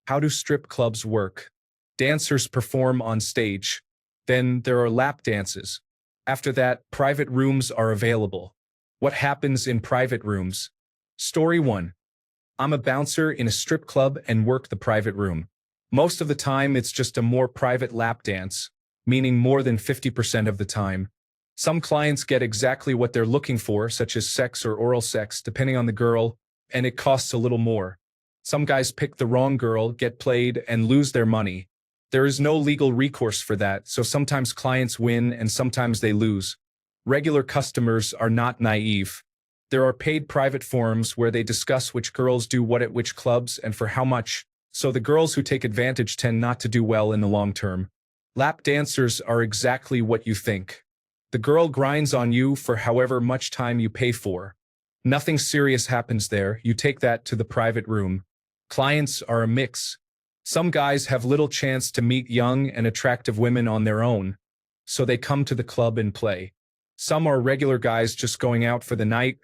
How do strip clubs work? Dancers perform on stage. Then there are lap dances. After that, private rooms are available. What happens in private rooms? Story 1. I'm a bouncer in a strip club and work the private room. Most of the time, it's just a more private lap dance, meaning more than 50% of the time. Some clients get exactly what they're looking for, such as sex or oral sex, depending on the girl, and it costs a little more. Some guys pick the wrong girl, get played, and lose their money. There is no legal recourse for that, so sometimes clients win and sometimes they lose. Regular customers are not naive. There are paid private forums where they discuss which girls do what at which clubs and for how much, so the girls who take advantage tend not to do well in the long term. Lap dancers are exactly what you think. The girl grinds on you for however much time you pay for. Nothing serious happens there, you take that to the private room. Clients are a mix. Some guys have little chance to meet young and attractive women on their own, so they come to the club and play. Some are regular guys just going out for the night,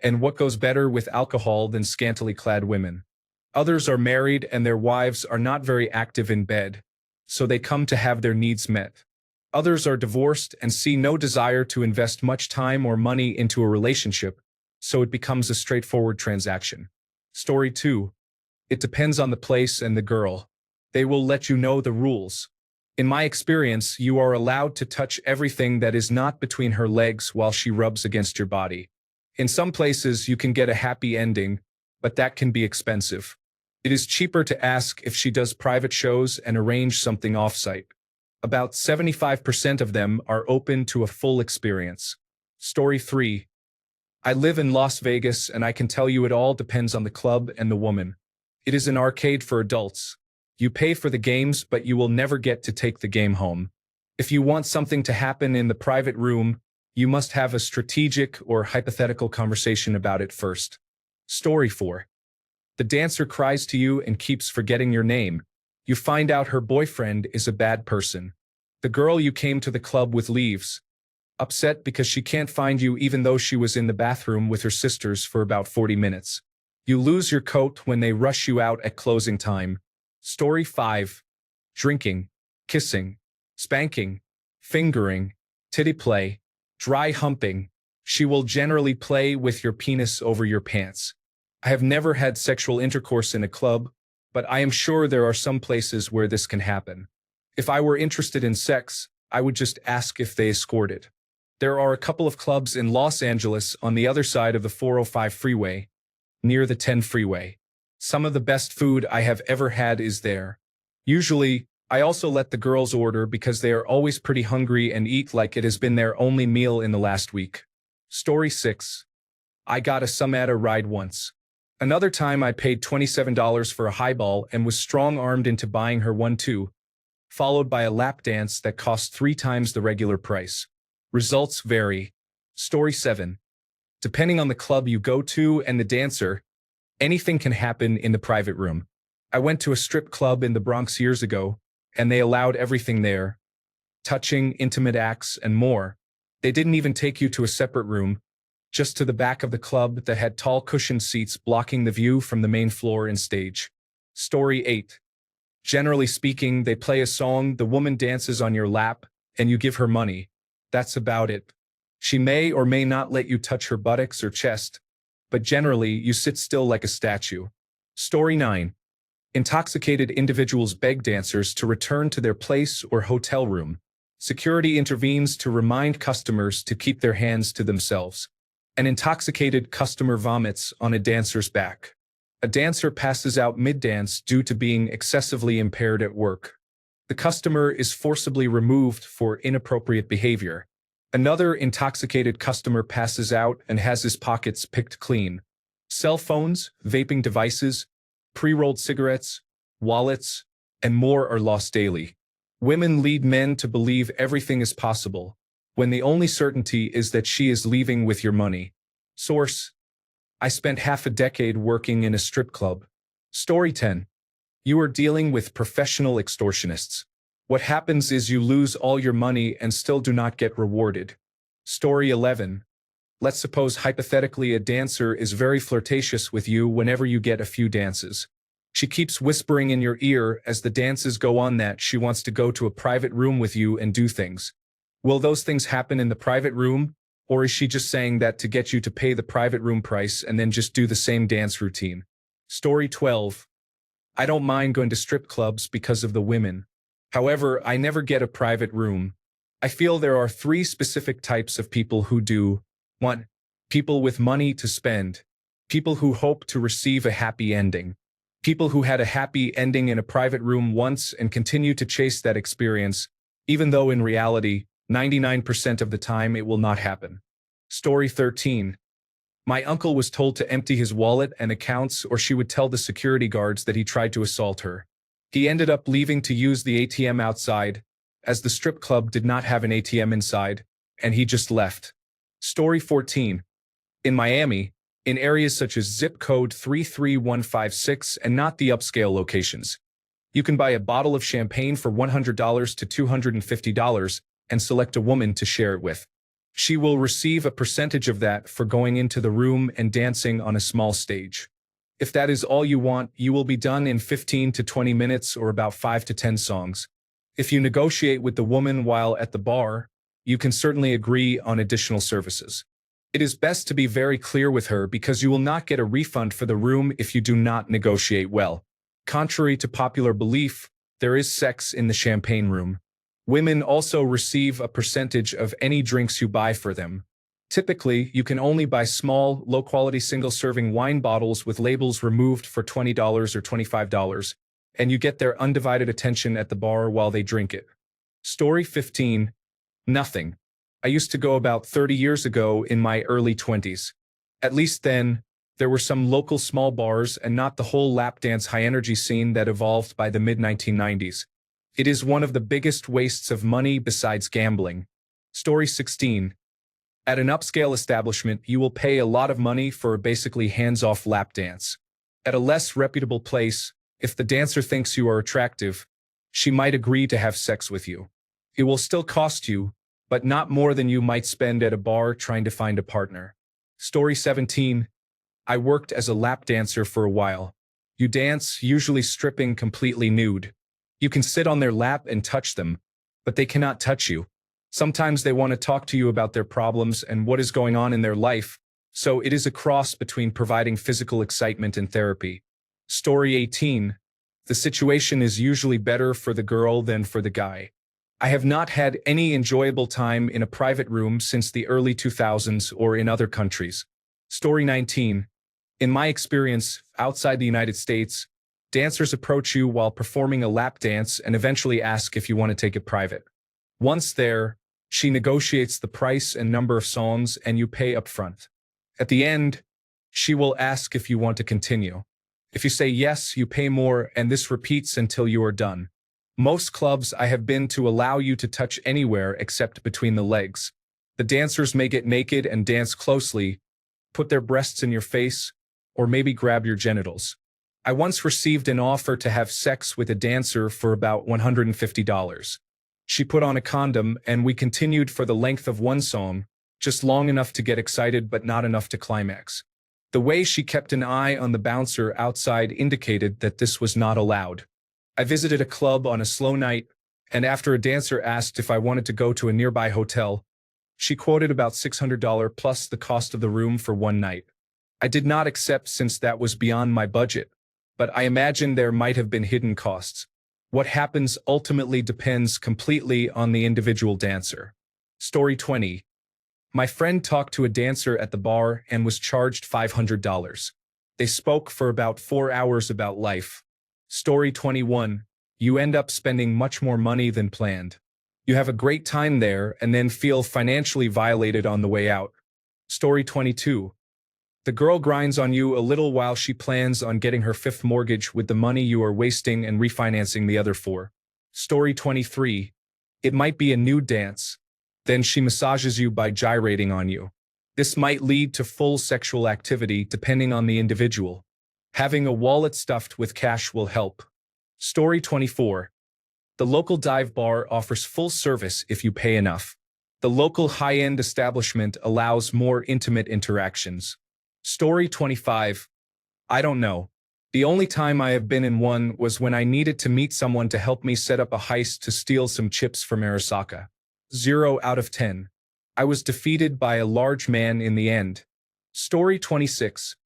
and what goes better with alcohol than scantily clad women? Others are married and their wives are not very active in bed, so they come to have their needs met. Others are divorced and see no desire to invest much time or money into a relationship, so it becomes a straightforward transaction. Story 2. It depends on the place and the girl. They will let you know the rules. In my experience, you are allowed to touch everything that is not between her legs while she rubs against your body. In some places, you can get a happy ending, but that can be expensive. It is cheaper to ask if she does private shows and arrange something off-site. About 75% of them are open to a full experience. Story 3. I live in Las Vegas and I can tell you it all depends on the club and the woman. It is an arcade for adults. You pay for the games, but you will never get to take the game home. If you want something to happen in the private room, you must have a strategic or hypothetical conversation about it first. Story 4. The dancer cries to you and keeps forgetting your name. You find out her boyfriend is a bad person. The girl you came to the club with leaves, upset because she can't find you even though she was in the bathroom with her sisters for about 40 minutes. You lose your coat when they rush you out at closing time. Story 5. Drinking, kissing, spanking, fingering, titty play, dry humping. She will generally play with your penis over your pants. I have never had sexual intercourse in a club, but I am sure there are some places where this can happen. If I were interested in sex, I would just ask if they escort it. There are a couple of clubs in Los Angeles on the other side of the 405 freeway, near the 10 freeway. Some of the best food I have ever had is there. Usually, I also let the girls order because they are always pretty hungry and eat like it has been their only meal in the last week. Story 6. I got a some-at-a ride once. Another time I paid $27 for a highball and was strong-armed into buying her one too, followed by a lap dance that cost 3 times the regular price. Results vary. Story 7. Depending on the club you go to and the dancer, anything can happen in the private room. I went to a strip club in the Bronx years ago, and they allowed everything there. Touching, intimate acts, and more. They didn't even take you to a separate room, just to the back of the club that had tall cushioned seats blocking the view from the main floor and stage. Story 8. Generally speaking, they play a song, the woman dances on your lap, and you give her money. That's about it. She may or may not let you touch her buttocks or chest, but generally you sit still like a statue. Story 9. Intoxicated individuals beg dancers to return to their place or hotel room. Security intervenes to remind customers to keep their hands to themselves. An intoxicated customer vomits on a dancer's back. A dancer passes out mid-dance due to being excessively impaired at work. The customer is forcibly removed for inappropriate behavior. Another intoxicated customer passes out and has his pockets picked clean. Cell phones, vaping devices, pre-rolled cigarettes, wallets, and more are lost daily. Women lead men to believe everything is possible, when the only certainty is that she is leaving with your money. Source: I spent half a decade working in a strip club. Story 10. You are dealing with professional extortionists. What happens is you lose all your money and still do not get rewarded. Story 11. Let's suppose hypothetically a dancer is very flirtatious with you whenever you get a few dances. She keeps whispering in your ear as the dances go on that she wants to go to a private room with you and do things. Will those things happen in the private room, or is she just saying that to get you to pay the private room price and then just do the same dance routine? Story 12. I don't mind going to strip clubs because of the women. However, I never get a private room. I feel there are three specific types of people who do. 1. People with money to spend. People who hope to receive a happy ending. People who had a happy ending in a private room once and continue to chase that experience, even though in reality, 99% of the time it will not happen. Story 13. My uncle was told to empty his wallet and accounts or she would tell the security guards that he tried to assault her. He ended up leaving to use the ATM outside, as the strip club did not have an ATM inside, and he just left. Story 14. In Miami, in areas such as zip code 33156 and not the upscale locations, you can buy a bottle of champagne for $100 to $250 and select a woman to share it with. She will receive a percentage of that for going into the room and dancing on a small stage. If that is all you want, you will be done in 15 to 20 minutes or about 5 to 10 songs. If you negotiate with the woman while at the bar, you can certainly agree on additional services. It is best to be very clear with her because you will not get a refund for the room if you do not negotiate well. Contrary to popular belief, there is sex in the champagne room. Women also receive a percentage of any drinks you buy for them. Typically, you can only buy small, low-quality single-serving wine bottles with labels removed for $20 or $25, and you get their undivided attention at the bar while they drink it. Story 15. Nothing. I used to go about 30 years ago in my early 20s. At least then, there were some local small bars and not the whole lap dance high-energy scene that evolved by the mid-1990s. It is one of the biggest wastes of money besides gambling. Story 16. At an upscale establishment, you will pay a lot of money for a basically hands-off lap dance. At a less reputable place, if the dancer thinks you are attractive, she might agree to have sex with you. It will still cost you, but not more than you might spend at a bar trying to find a partner. Story 17. I worked as a lap dancer for a while. You dance, usually stripping completely nude. You can sit on their lap and touch them, but they cannot touch you. Sometimes they want to talk to you about their problems and what is going on in their life, so it is a cross between providing physical excitement and therapy. Story 18. The situation is usually better for the girl than for the guy. I have not had any enjoyable time in a private room since the early 2000s or in other countries. Story 19. In my experience, outside the United States, dancers approach you while performing a lap dance and eventually ask if you want to take it private. Once there, she negotiates the price and number of songs and you pay up front. At the end, she will ask if you want to continue. If you say yes, you pay more and this repeats until you are done. Most clubs I have been to allow you to touch anywhere except between the legs. The dancers may get naked and dance closely, put their breasts in your face, or maybe grab your genitals. I once received an offer to have sex with a dancer for about $150. She put on a condom and we continued for the length of one song, just long enough to get excited but not enough to climax. The way she kept an eye on the bouncer outside indicated that this was not allowed. I visited a club on a slow night, and after a dancer asked if I wanted to go to a nearby hotel, she quoted about $600 plus the cost of the room for one night. I did not accept since that was beyond my budget, but I imagine there might have been hidden costs. What happens ultimately depends completely on the individual dancer. Story 20. My friend talked to a dancer at the bar and was charged $500. They spoke for about 4 hours about life. Story 21. You end up spending much more money than planned. You have a great time there and then feel financially violated on the way out. Story 22. The girl grinds on you a little while she plans on getting her 5th mortgage with the money you are wasting and refinancing the other 4. Story 23. It might be a nude dance. Then she massages you by gyrating on you. This might lead to full sexual activity depending on the individual. Having a wallet stuffed with cash will help. Story 24. The local dive bar offers full service if you pay enough. The local high-end establishment allows more intimate interactions. Story 25. I don't know. The only time I have been in one was when I needed to meet someone to help me set up a heist to steal some chips from Arasaka. 0 out of 10. I was defeated by a large man in the end. Story 26.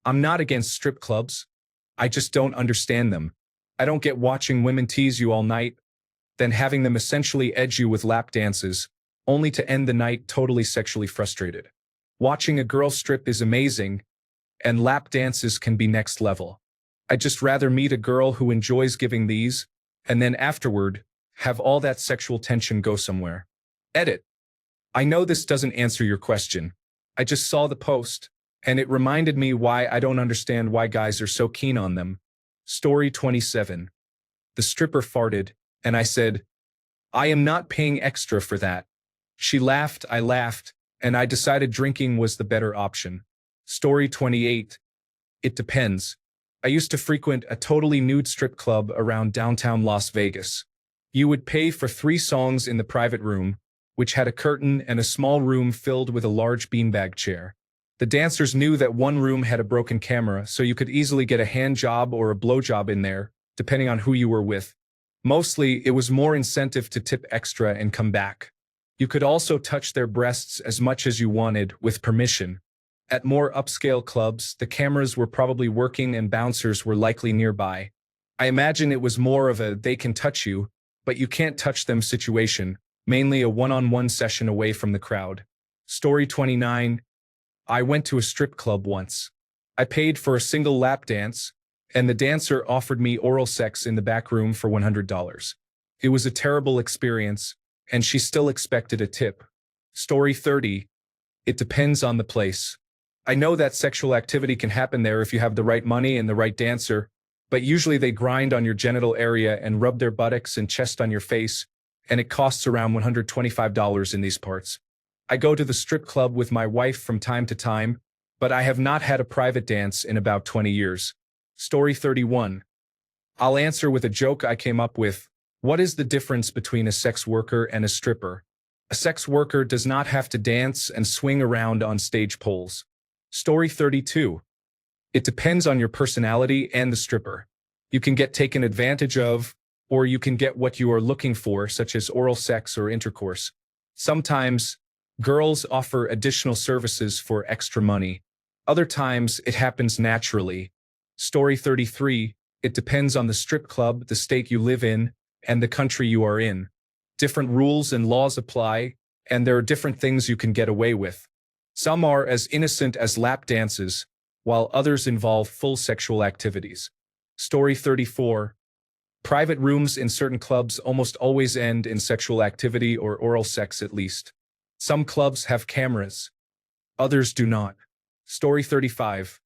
I'm not against strip clubs. I just don't understand them. I don't get watching women tease you all night, then having them essentially edge you with lap dances, only to end the night totally sexually frustrated. Watching a girl strip is amazing, and lap dances can be next level. I'd just rather meet a girl who enjoys giving these, and then afterward, have all that sexual tension go somewhere. Edit. I know this doesn't answer your question. I just saw the post, and it reminded me why I don't understand why guys are so keen on them. Story 27. The stripper farted, and I said, I am not paying extra for that. She laughed, I laughed, and I decided drinking was the better option. Story 28. It depends. I used to frequent a totally nude strip club around downtown Las Vegas. You would pay for 3 songs in the private room, which had a curtain and a small room filled with a large beanbag chair. The dancers knew that one room had a broken camera, so you could easily get a hand job or a blowjob in there, depending on who you were with. Mostly, it was more incentive to tip extra and come back. You could also touch their breasts as much as you wanted, with permission. At more upscale clubs, the cameras were probably working and bouncers were likely nearby. I imagine it was more of a they can touch you, but you can't touch them situation, mainly a one-on-one session away from the crowd. Story 29. I went to a strip club once. I paid for a single lap dance, and the dancer offered me oral sex in the back room for $100. It was a terrible experience, and she still expected a tip. Story 30. It depends on the place. I know that sexual activity can happen there if you have the right money and the right dancer, but usually they grind on your genital area and rub their buttocks and chest on your face, and it costs around $125 in these parts. I go to the strip club with my wife from time to time, but I have not had a private dance in about 20 years. Story 31. I'll answer with a joke I came up with. What is the difference between a sex worker and a stripper? A sex worker does not have to dance and swing around on stage poles. Story 32. It depends on your personality and the stripper. You can get taken advantage of, or you can get what you are looking for, such as oral sex or intercourse. Sometimes, girls offer additional services for extra money. Other times, it happens naturally. Story 33. It depends on the strip club, the state you live in, and the country you are in. Different rules and laws apply, and there are different things you can get away with. Some are as innocent as lap dances, while others involve full sexual activities. Story 34. Private rooms in certain clubs almost always end in sexual activity or oral sex at least. Some clubs have cameras. Others do not. Story 35.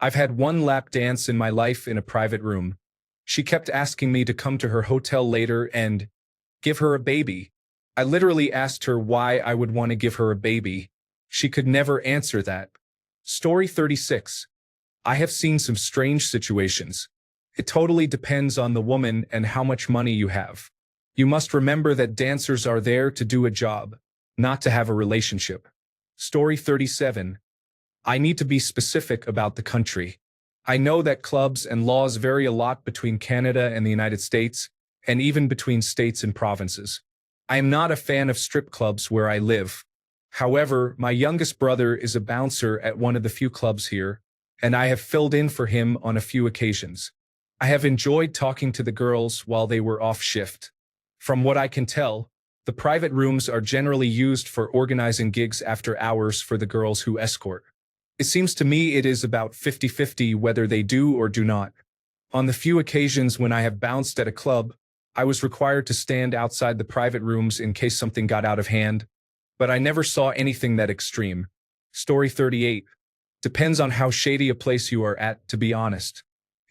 I've had one lap dance in my life in a private room. She kept asking me to come to her hotel later and give her a baby. I literally asked her why I would want to give her a baby. She could never answer that. Story 36. I have seen some strange situations. It totally depends on the woman and how much money you have. You must remember that dancers are there to do a job, not to have a relationship. Story 37. I need to be specific about the country. I know that clubs and laws vary a lot between Canada and the United States, and even between states and provinces. I am not a fan of strip clubs where I live. However, my youngest brother is a bouncer at one of the few clubs here, and I have filled in for him on a few occasions. I have enjoyed talking to the girls while they were off shift. From what I can tell, the private rooms are generally used for organizing gigs after hours for the girls who escort. It seems to me it is about 50-50 whether they do or do not. On the few occasions when I have bounced at a club, I was required to stand outside the private rooms in case something got out of hand, but I never saw anything that extreme. Story 38. Depends on how shady a place you are at, to be honest.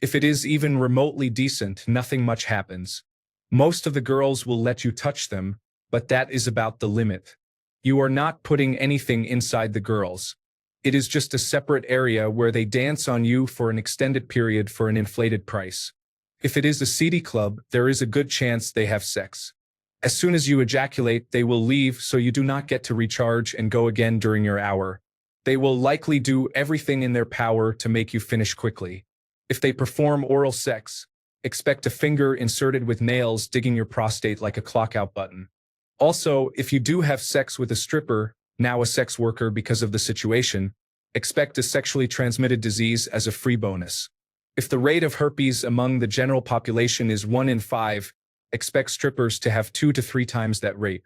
If it is even remotely decent, nothing much happens. Most of the girls will let you touch them, but that is about the limit. You are not putting anything inside the girls. It is just a separate area where they dance on you for an extended period for an inflated price. If it is a seedy club, there is a good chance they have sex. As soon as you ejaculate, they will leave, so you do not get to recharge and go again during your hour. They will likely do everything in their power to make you finish quickly. If they perform oral sex, expect a finger inserted with nails digging your prostate like a clock-out button. Also, if you do have sex with a stripper, now a sex worker because of the situation, expect a sexually transmitted disease as a free bonus. If the rate of herpes among the general population is 1 in 5, expect strippers to have 2 to 3 times that rate.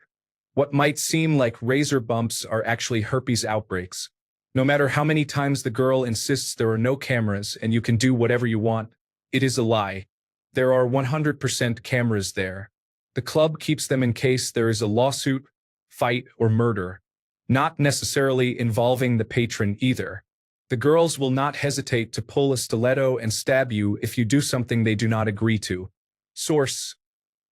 What might seem like razor bumps are actually herpes outbreaks. No matter how many times the girl insists there are no cameras and you can do whatever you want, it is a lie. There are 100% cameras there. The club keeps them in case there is a lawsuit, fight, or murder, not necessarily involving the patron either. The girls will not hesitate to pull a stiletto and stab you if you do something they do not agree to. Source: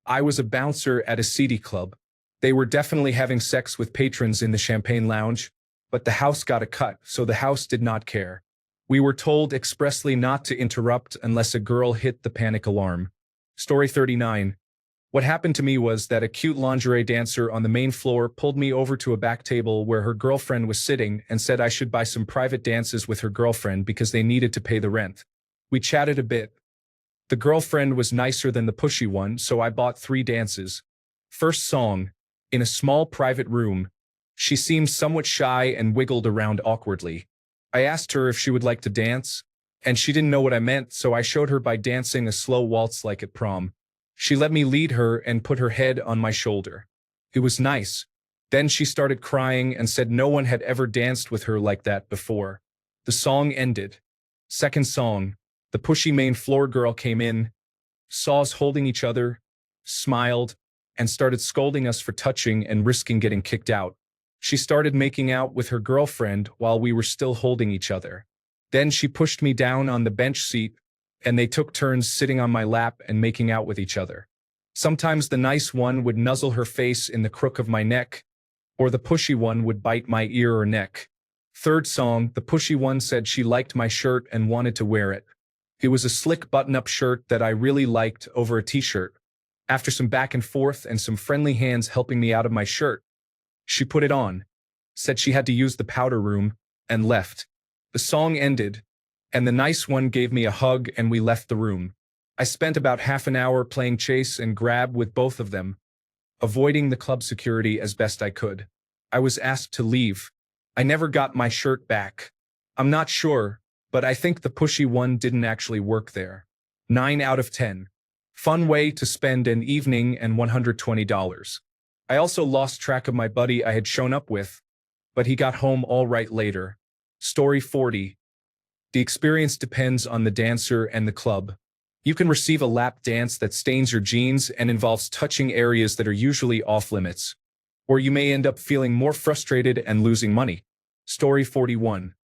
I was a bouncer at a seedy club. They were definitely having sex with patrons in the champagne lounge, but the house got a cut, so the house did not care. We were told expressly not to interrupt unless a girl hit the panic alarm. Story 39. What happened to me was that a cute lingerie dancer on the main floor pulled me over to a back table where her girlfriend was sitting and said I should buy some private dances with her girlfriend because they needed to pay the rent. We chatted a bit. The girlfriend was nicer than the pushy one, so I bought 3 dances. First song, in a small private room. She seemed somewhat shy and wiggled around awkwardly. I asked her if she would like to dance, and she didn't know what I meant, so I showed her by dancing a slow waltz like at prom. She let me lead her and put her head on my shoulder. It was nice. Then she started crying and said no one had ever danced with her like that before. The song ended. Second song, the pushy main floor girl came in, saw us holding each other, smiled, and started scolding us for touching and risking getting kicked out. She started making out with her girlfriend while we were still holding each other. Then she pushed me down on the bench seat, and they took turns sitting on my lap and making out with each other. Sometimes the nice one would nuzzle her face in the crook of my neck, or the pushy one would bite my ear or neck. Third song, the pushy one said she liked my shirt and wanted to wear it. It was a slick button-up shirt that I really liked over a t-shirt. After some back and forth and some friendly hands helping me out of my shirt, she put it on, said she had to use the powder room, and left. The song ended, and the nice one gave me a hug and we left the room. I spent about half an hour playing chase and grab with both of them, avoiding the club security as best I could. I was asked to leave. I never got my shirt back. I'm not sure, but I think the pushy one didn't actually work there. 9 out of 10. Fun way to spend an evening and $120. I also lost track of my buddy I had shown up with, but he got home all right later. Story 40. The experience depends on the dancer and the club. You can receive a lap dance that stains your jeans and involves touching areas that are usually off-limits. Or you may end up feeling more frustrated and losing money. Story 41.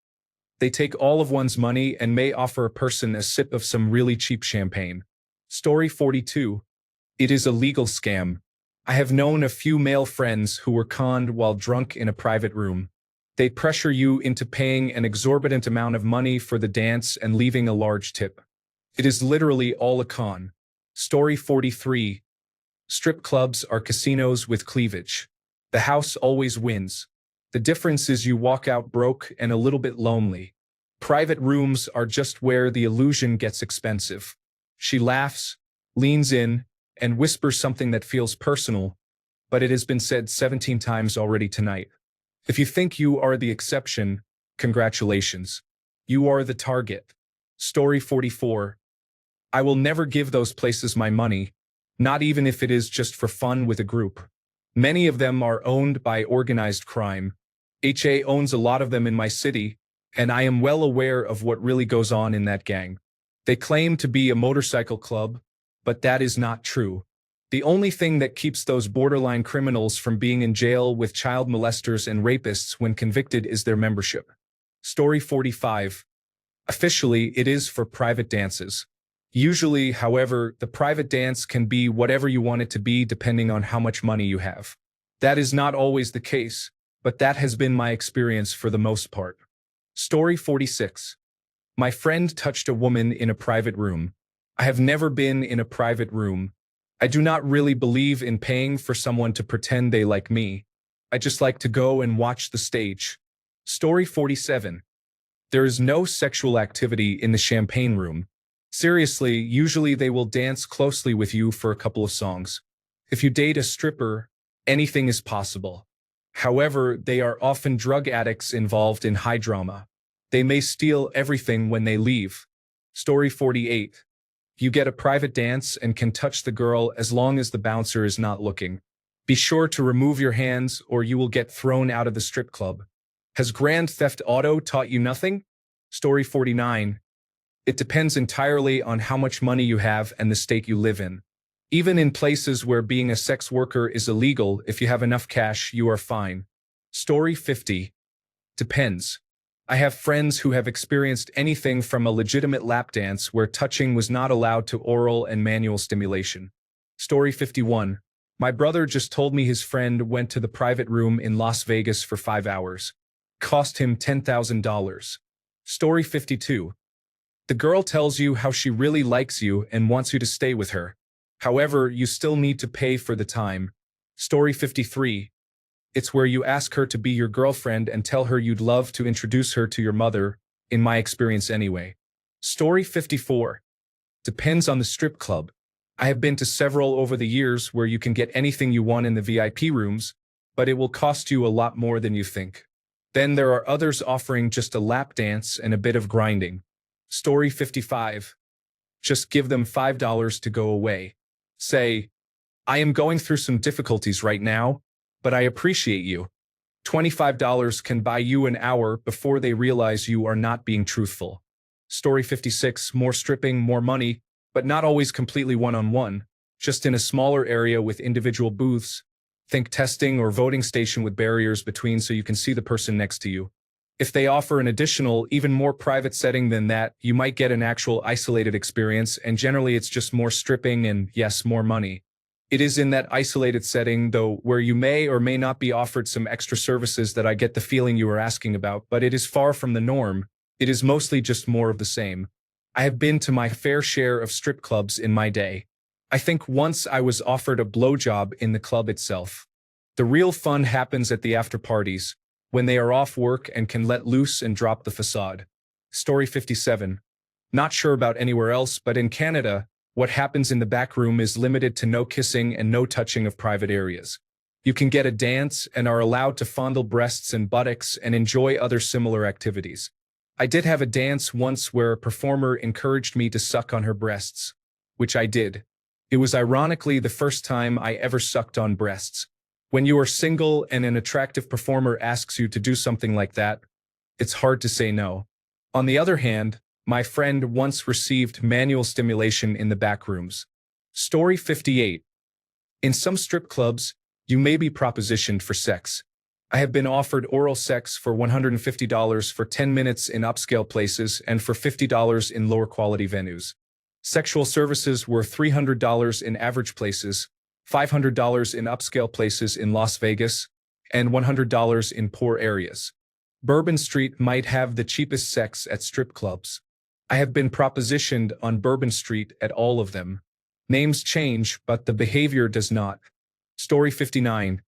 They take all of one's money and may offer a person a sip of some really cheap champagne. Story 42. It is a legal scam. I have known a few male friends who were conned while drunk in a private room. They pressure you into paying an exorbitant amount of money for the dance and leaving a large tip. It is literally all a con. Story 43. Strip clubs are casinos with cleavage. The house always wins. The difference is you walk out broke and a little bit lonely. Private rooms are just where the illusion gets expensive. She laughs, leans in, and whispers something that feels personal, but it has been said 17 times already tonight. If you think you are the exception, congratulations. You are the target. Story 44. I will never give those places my money, not even if it is just for fun with a group. Many of them are owned by organized crime. HA owns a lot of them in my city, and I am well aware of what really goes on in that gang. They claim to be a motorcycle club, but that is not true. The only thing that keeps those borderline criminals from being in jail with child molesters and rapists when convicted is their membership. Story 45. Officially, it is for private dances. Usually, however, the private dance can be whatever you want it to be depending on how much money you have. That is not always the case, but that has been my experience for the most part. Story 46. My friend touched a woman in a private room. I have never been in a private room. I do not really believe in paying for someone to pretend they like me. I just like to go and watch the stage. Story 47. There is no sexual activity in the champagne room. Seriously, usually they will dance closely with you for a couple of songs. If you date a stripper, anything is possible. However, they are often drug addicts involved in high drama. They may steal everything when they leave. Story 48. You get a private dance and can touch the girl as long as the bouncer is not looking. Be sure to remove your hands or you will get thrown out of the strip club. Has Grand Theft Auto taught you nothing? Story 49. It depends entirely on how much money you have and the state you live in. Even in places where being a sex worker is illegal, if you have enough cash, you are fine. Story 50. Depends. I have friends who have experienced anything from a legitimate lap dance where touching was not allowed to oral and manual stimulation. Story 51. My brother just told me his friend went to the private room in Las Vegas for 5 hours. Cost him $10,000. Story 52. The girl tells you how she really likes you and wants you to stay with her. However, you still need to pay for the time. Story 53. It's where you ask her to be your girlfriend and tell her you'd love to introduce her to your mother, in my experience anyway. Story 54. Depends on the strip club. I have been to several over the years where you can get anything you want in the VIP rooms, but it will cost you a lot more than you think. Then there are others offering just a lap dance and a bit of grinding. Story 55. Just give them $5 to go away. Say, I am going through some difficulties right now, but I appreciate you. $25 can buy you an hour before they realize you are not being truthful. Story 56. More stripping, more money, but not always completely one-on-one, just in a smaller area with individual booths. Think testing or voting station with barriers between so you can see the person next to you. If they offer an additional, even more private setting than that, you might get an actual isolated experience, and generally it's just more stripping and, yes, more money. It is in that isolated setting, though, where you may or may not be offered some extra services that I get the feeling you are asking about, but it is far from the norm. It is mostly just more of the same. I have been to my fair share of strip clubs in my day. I think once I was offered a blowjob in the club itself. The real fun happens at the after parties, when they are off work and can let loose and drop the facade. Story 57. Not sure about anywhere else, but in Canada, what happens in the back room is limited to no kissing and no touching of private areas. You can get a dance and are allowed to fondle breasts and buttocks and enjoy other similar activities. I did have a dance once where a performer encouraged me to suck on her breasts, which I did. It was ironically the first time I ever sucked on breasts. When you are single and an attractive performer asks you to do something like that, it's hard to say no. On the other hand, my friend once received manual stimulation in the back rooms. Story 58. In some strip clubs, you may be propositioned for sex. I have been offered oral sex for $150 for 10 minutes in upscale places and for $50 in lower quality venues. Sexual services were $300 in average places, $500 in upscale places in Las Vegas, and $100 in poor areas. Bourbon Street might have the cheapest sex at strip clubs. I have been propositioned on Bourbon Street at all of them. Names change, but the behavior does not. Story 59.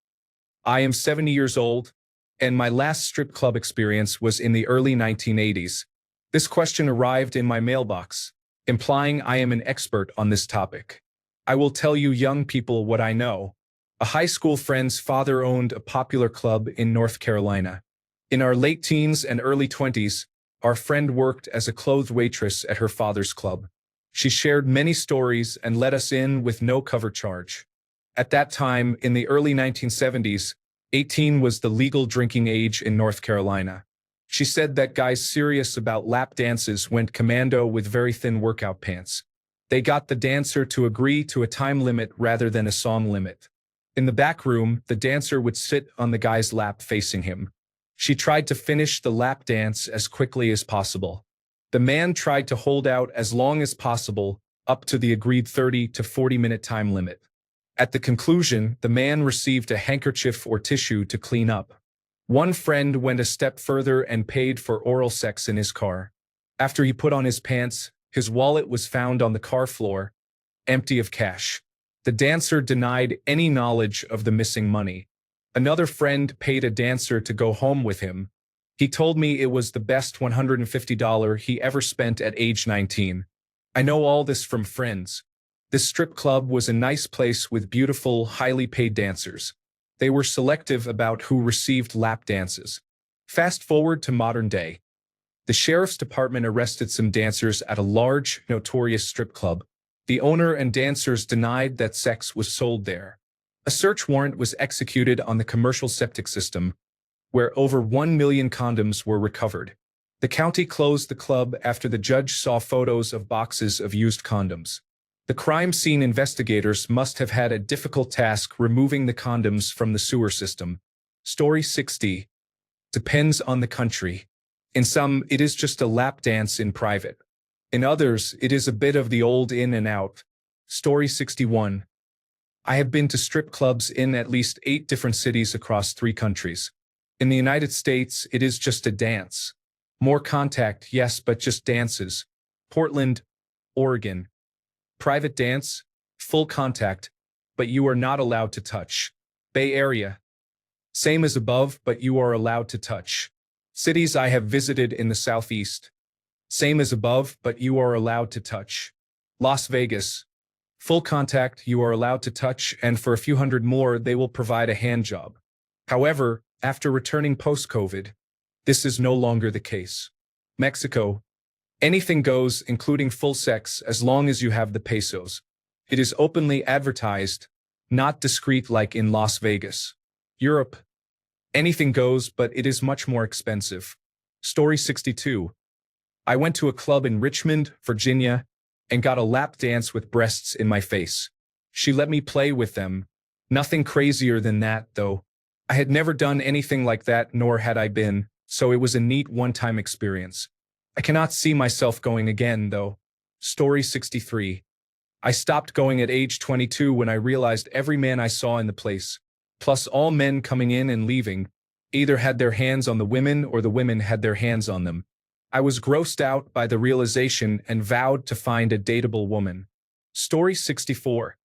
I am 70 years old, and my last strip club experience was in the early 1980s. This question arrived in my mailbox, implying I am an expert on this topic. I will tell you young people what I know. A high school friend's father owned a popular club in North Carolina. In our late teens and early 20s, our friend worked as a clothed waitress at her father's club. She shared many stories and let us in with no cover charge. At that time, in the early 1970s, 18 was the legal drinking age in North Carolina. She said that guys serious about lap dances went commando with very thin workout pants. They got the dancer to agree to a time limit rather than a song limit. In the back room, the dancer would sit on the guy's lap facing him. She tried to finish the lap dance as quickly as possible. The man tried to hold out as long as possible, up to the agreed 30 to 40-minute time limit. At the conclusion, the man received a handkerchief or tissue to clean up. One friend went a step further and paid for oral sex in his car. After he put on his pants, his wallet was found on the car floor, empty of cash. The dancer denied any knowledge of the missing money. Another friend paid a dancer to go home with him. He told me it was the best $150 he ever spent at age 19. I know all this from friends. This strip club was a nice place with beautiful, highly paid dancers. They were selective about who received lap dances. Fast forward to modern day. The sheriff's department arrested some dancers at a large, notorious strip club. The owner and dancers denied that sex was sold there. A search warrant was executed on the commercial septic system, where over 1 million condoms were recovered. The county closed the club after the judge saw photos of boxes of used condoms. The crime scene investigators must have had a difficult task removing the condoms from the sewer system. Story 60. Depends on the country. In some, it is just a lap dance in private. In others, it is a bit of the old in and out. Story 61. I have been to strip clubs in at least 8 different cities across 3 countries. In the United States, it is just a dance. More contact, yes, but just dances. Portland, Oregon. Private dance, full contact, but you are not allowed to touch. Bay Area. Same as above, but you are allowed to touch. Cities I have visited in the Southeast. Same as above, but you are allowed to touch. Las Vegas. Full contact, you are allowed to touch, and for a few hundred more, they will provide a hand job. However, after returning post-COVID, this is no longer the case. Mexico. Anything goes, including full sex, as long as you have the pesos. It is openly advertised, not discreet like in Las Vegas. Europe. Anything goes, but it is much more expensive. Story 62. I went to a club in Richmond, Virginia, and got a lap dance with breasts in my face. She let me play with them. Nothing crazier than that, though. I had never done anything like that, nor had I been, so it was a neat one-time experience. I cannot see myself going again, though. Story 63. I stopped going at age 22 when I realized every man I saw in the place, plus all men coming in and leaving, either had their hands on the women or the women had their hands on them. I was grossed out by the realization and vowed to find a dateable woman. Story 64.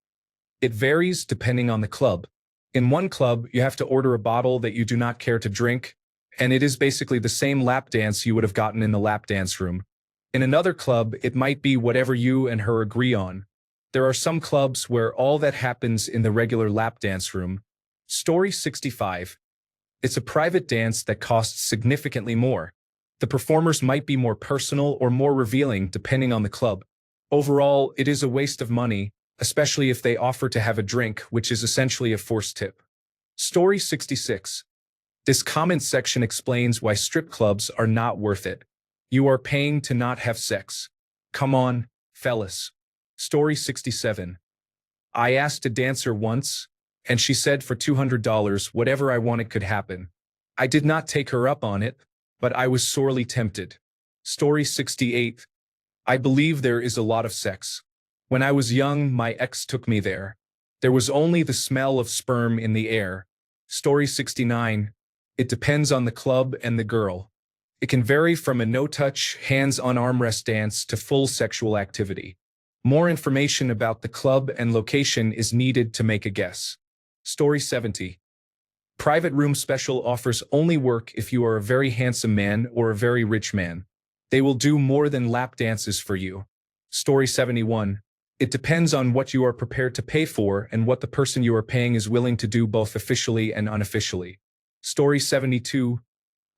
It varies depending on the club. In one club, you have to order a bottle that you do not care to drink, and it is basically the same lap dance you would have gotten in the lap dance room. In another club, it might be whatever you and her agree on. There are some clubs where all that happens in the regular lap dance room. Story 65. It's a private dance that costs significantly more. The performers might be more personal or more revealing depending on the club. Overall, it is a waste of money, especially if they offer to have a drink, which is essentially a forced tip. Story 66. This comment section explains why strip clubs are not worth it. You are paying to not have sex. Come on, fellas. Story 67. I asked a dancer once, and she said for $200 whatever I wanted could happen. I did not take her up on it, but I was sorely tempted. Story 68. I believe there is a lot of sex. When I was young, my ex took me there. There was only the smell of sperm in the air. Story 69. It depends on the club and the girl. It can vary from a no-touch, hands-on armrest dance to full sexual activity. More information about the club and location is needed to make a guess. Story 70. Private room special offers only work if you are a very handsome man or a very rich man. They will do more than lap dances for you. Story 71. It depends on what you are prepared to pay for and what the person you are paying is willing to do both officially and unofficially. Story 72.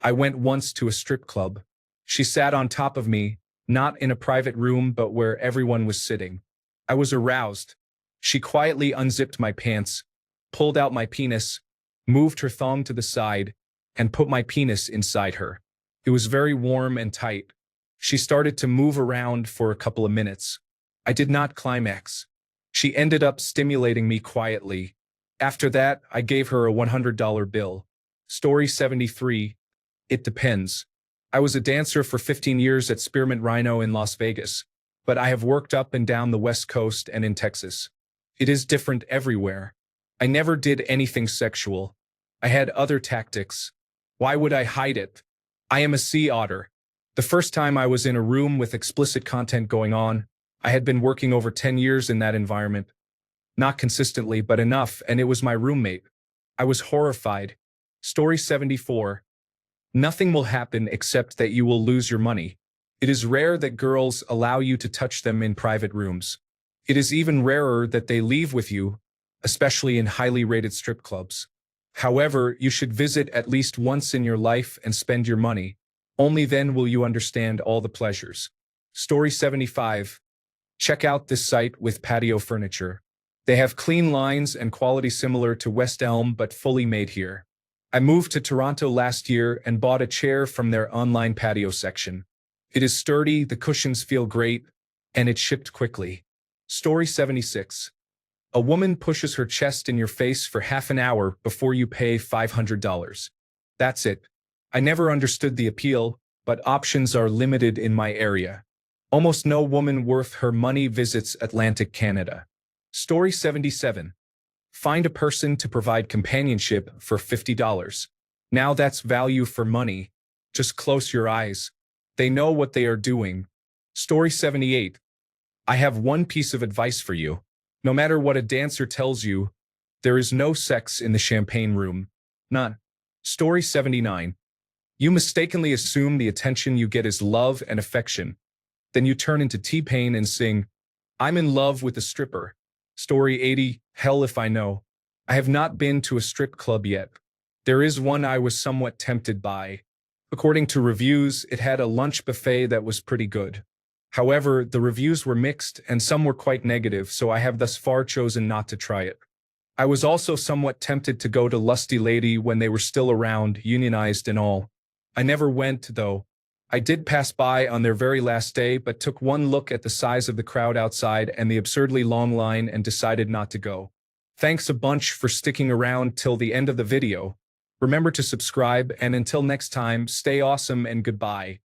I went once to a strip club. She sat on top of me, not in a private room but where everyone was sitting. I was aroused. She quietly unzipped my pants, pulled out my penis, moved her thong to the side, and put my penis inside her. It was very warm and tight. She started to move around for a couple of minutes. I did not climax. She ended up stimulating me quietly. After that, I gave her a $100 bill. Story 73. It depends. I was a dancer for 15 years at Spearmint Rhino in Las Vegas, but I have worked up and down the West Coast and in Texas. It is different everywhere. I never did anything sexual. I had other tactics. Why would I hide it? I am a sea otter. The first time I was in a room with explicit content going on, I had been working over 10 years in that environment. Not consistently, but enough, and it was my roommate. I was horrified. Story 74. Nothing will happen except that you will lose your money. It is rare that girls allow you to touch them in private rooms. It is even rarer that they leave with you, especially in highly rated strip clubs. However, you should visit at least once in your life and spend your money. Only then will you understand all the pleasures. Story 75. Check out this site with patio furniture. They have clean lines and quality similar to West Elm but fully made here. I moved to Toronto last year and bought a chair from their online patio section. It is sturdy, the cushions feel great, and it shipped quickly. Story 76. A woman pushes her chest in your face for half an hour before you pay $500. That's it. I never understood the appeal, but options are limited in my area. Almost no woman worth her money visits Atlantic Canada. Story 77. Find a person to provide companionship for $50. Now that's value for money. Just close your eyes. They know what they are doing. Story 78. I have one piece of advice for you. No matter what a dancer tells you, there is no sex in the champagne room. None. Story 79. You mistakenly assume the attention you get is love and affection. Then you turn into T-Pain and sing, I'm in love with a stripper. Story 80. Hell if I know. I have not been to a strip club yet. There is one I was somewhat tempted by. According to reviews, it had a lunch buffet that was pretty good. However, the reviews were mixed and some were quite negative, so I have thus far chosen not to try it. I was also somewhat tempted to go to Lusty Lady when they were still around, unionized and all. I never went, though. I did pass by on their very last day, but took one look at the size of the crowd outside and the absurdly long line and decided not to go. Thanks a bunch for sticking around till the end of the video. Remember to subscribe, and until next time, stay awesome and goodbye.